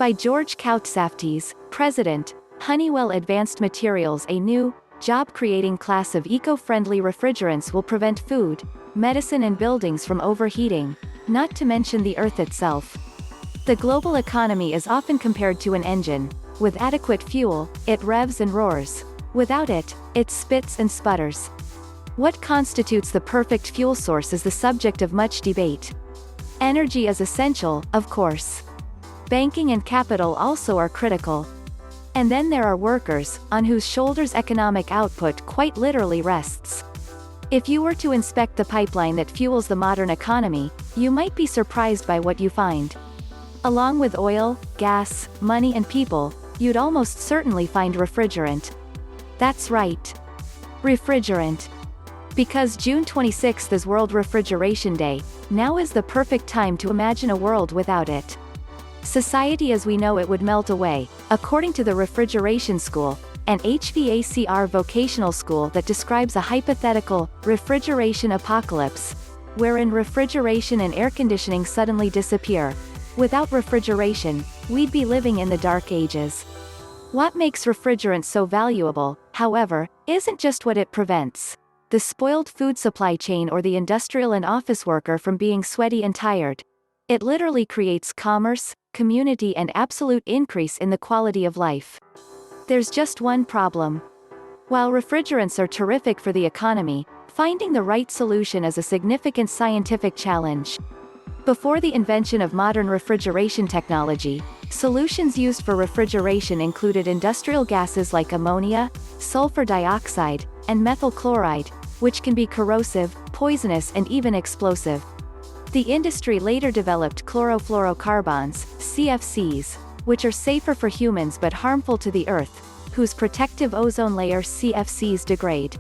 By George Koutsaftes, President, Honeywell Advanced Materials. A new, job-creating class of eco-friendly refrigerants will prevent food, medicine and buildings from overheating, not to mention the Earth itself. The global economy is often compared to an engine. With adequate fuel, it revs and roars. Without it, it spits and sputters. What constitutes the perfect fuel source is the subject of much debate. Energy is essential, of course. Banking and capital also are critical. And then there are workers, on whose shoulders economic output quite literally rests. If you were to inspect the pipeline that fuels the modern economy, you might be surprised by what you find. Along with oil, gas, money and people, you'd almost certainly find refrigerant. That's right. Refrigerant. Because June 26th is World Refrigeration Day, now is the perfect time to imagine a world without it. Society as we know it would melt away, according to the Refrigeration School, an HVACR vocational school that describes a hypothetical, refrigeration apocalypse, wherein refrigeration and air conditioning suddenly disappear. Without refrigeration, we'd be living in the dark ages. What makes refrigerant so valuable, however, isn't just what it prevents. The spoiled food supply chain or the industrial and office worker from being sweaty and tired. It literally creates commerce, community and absolute increase in the quality of life. There's just one problem. While refrigerants are terrific for the economy, finding the right solution is a significant scientific challenge. Before the invention of modern refrigeration technology, solutions used for refrigeration included industrial gases like ammonia, sulfur dioxide, and methyl chloride, which can be corrosive, poisonous and even explosive. The industry later developed chlorofluorocarbons, CFCs, which are safer for humans but harmful to the Earth, whose protective ozone layer CFCs degrade.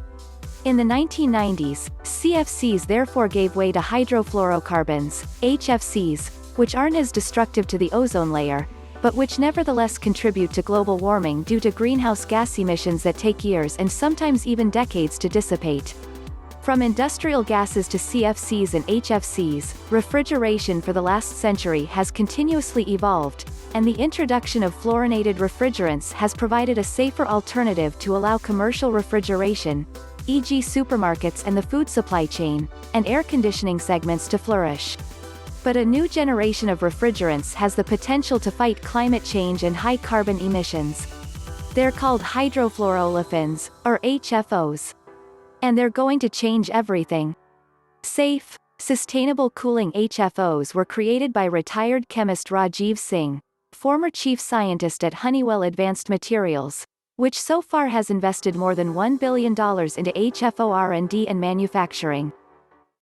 In the 1990s, CFCs therefore gave way to hydrofluorocarbons, HFCs, which aren't as destructive to the ozone layer, but which nevertheless contribute to global warming due to greenhouse gas emissions that take years and sometimes even decades to dissipate. From industrial gases to CFCs and HFCs, refrigeration for the last century has continuously evolved, and the introduction of fluorinated refrigerants has provided a safer alternative to allow commercial refrigeration, e.g. supermarkets and the food supply chain, and air conditioning segments to flourish. But a new generation of refrigerants has the potential to fight climate change and high carbon emissions. They're called hydrofluorolefins, or HFOs. And they're going to change everything. Safe, sustainable cooling HFOs were created by retired chemist Rajiv Singh, former chief scientist at Honeywell Advanced Materials, which so far has invested more than $1 billion into HFO R&D and manufacturing.